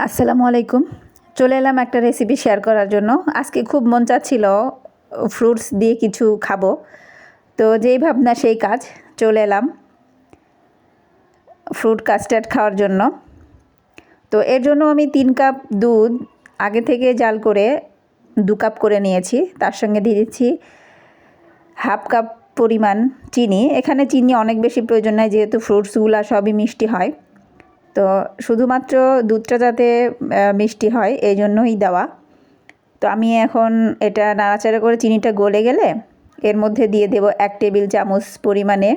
আসসালামু আলাইকুম। চলে এলাম একটা রেসিপি শেয়ার করার জন্য। আজকে খুব মন চাচ্ছিল ফ্রুটস দিয়ে কিছু খাবো, তো যেই ভাবনা সেই কাজ। চলে এলাম ফ্রুট কাস্টার্ড খাওয়ার জন্য। তো এর জন্য আমি 3 কাপ দুধ আগে থেকে জাল করে 2 কাপ করে নিয়েছি। তার সঙ্গে দিয়ে দিচ্ছি হাফ কাপ পরিমাণ চিনি। এখানে চিনি অনেক বেশি প্রয়োজন নয়, যেহেতু ফ্রুটসগুলো সবই মিষ্টি হয়। তো শুধুমাত্র দুধটা যাতে মিষ্টি হয় এই জন্যই দেওয়া। তো আমি এখন এটা নাড়াচাড়া করে চিনিটা গলে গেলে এর মধ্যে দিয়ে দেব 1 টেবিল চামচ পরিমাণে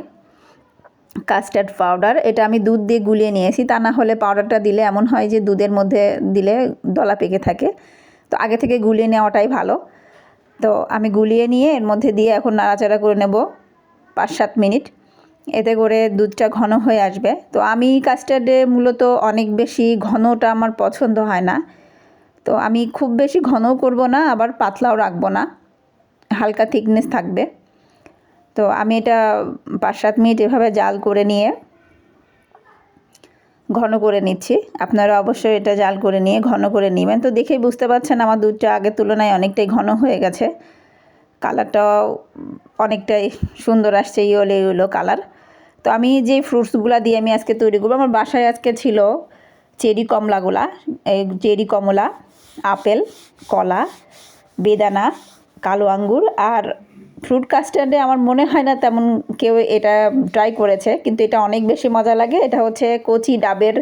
কাস্টার্ড পাউডার। এটা আমি দুধ দিয়ে গুলিয়ে নিয়েছি, তা না হলে পাউডারটা দিলে এমন হয় যে দুধের মধ্যে দিলে দলা পেকে থাকে। তো আগে থেকে গুলিয়ে নেওয়াটাই ভালো। তো আমি গুলিয়ে নিয়ে এর মধ্যে দিয়ে এখন নাড়াচাড়া করে নেব 5-7 মিনিট। এতে করে দুধটা ঘন হয়ে আসবে। তো আমি কাস্টার্ডে মূলত অনেক বেশি ঘনটা আমার পছন্দ হয় না। তো আমি খুব বেশি ঘনও করব না, আবার পাতলাও রাখবো না, হালকা থিকনেস থাকবে। তো আমি এটা 5-7 মিনিট এভাবে জাল করে নিয়ে ঘন করে নিচ্ছি। আপনারা অবশ্যই এটা জাল করে নিয়ে ঘন করে নেবেন। তো দেখেই বুঝতে পারছেন আমার দুধটা আগের তুলনায় অনেকটাই ঘন হয়ে গেছে। কালারটাও অনেকটাই সুন্দর আসছে, ইয়েলো কালার। তো আমি যে ফ্রুটসগুলো দিয়ে আমি আজকে তৈরি করবো, আমার বাসায় আজকে ছিল চেরি কমলাগুলা, এই চেরি কমলা, আপেল, কলা, বেদানা, কালো আঙ্গুর। আর ফ্রুট কাস্টার্ডে আমার মনে হয় না তেমন কেউ এটা ট্রাই করেছে, কিন্তু এটা অনেক বেশি মজা লাগে। এটা হচ্ছে কচি ডাবের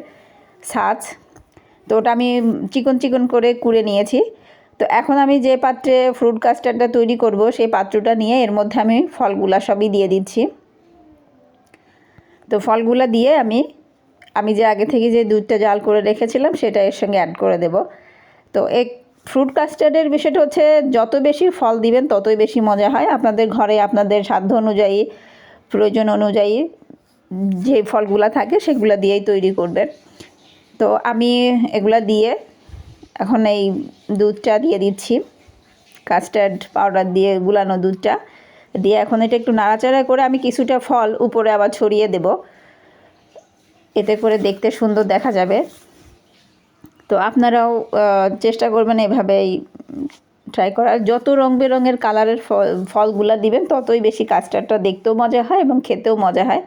ছাঁচ। তো ওটা আমি চিকন চিকন করে কুড়ে নিয়েছি। তো এখন আমি যে পাত্রে ফ্রুট কাস্টার্ডটা তৈরি করব সেই পাত্রটা নিয়ে এর মধ্যে আমি ফলগুলা সবই দিয়ে দিচ্ছি। তো ফলগুলা দিয়ে আমি যে আগে থেকে যে দুধটা জাল করে রেখেছিলাম সেটা এর সঙ্গে অ্যাড করে দেব। তো এই ফ্রুট কাস্টার্ডের বিষয়টা হচ্ছে যত বেশি ফল দিবেন ততই বেশি মজা হয়। আপনাদের ঘরে আপনাদের সাধ্য অনুযায়ী, প্রয়োজন অনুযায়ী যে ফলগুলা থাকে সেগুলো দিয়েই তৈরি করবেন। তো আমি এগুলা দিয়ে এখন এই দুধটা দিয়ে দিচ্ছি, কাস্টার্ড পাউডার দিয়ে গুলানো দুধটা দিয়ে এখন এটা একটু নাড়াচাড়া করে আমি কিছুটা ফল উপরে আবার ছড়িয়ে দেব, এতে করে দেখতে সুন্দর দেখা যাবে। তো আপনারাও চেষ্টা করবেন এভাবেই ট্রাই করার। যত রং বেরঙের কালারের ফলগুলা দিবেন ততই বেশি কাস্টার্ডটা দেখতেও মজা হয় এবং খেতেও মজা হয়।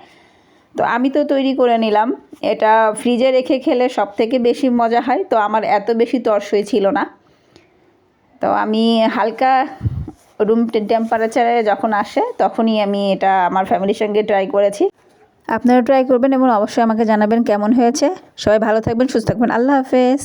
তো আমি তো তৈরি করে নিলাম। এটা ফ্রিজে রেখে খেলে সব থেকে বেশি মজা হয়। তো আমার এত বেশি তরসই ছিল না, তো আমি হালকা রুম টেম্পারেচারে যখন আসে তখনই আমি এটা আমার ফ্যামিলির সঙ্গে ট্রাই করেছি। আপনারা ট্রাই করবেন এবং অবশ্যই আমাকে জানাবেন কেমন হয়েছে। সবাই ভালো থাকবেন, সুস্থ থাকবেন। আল্লাহ হাফেজ।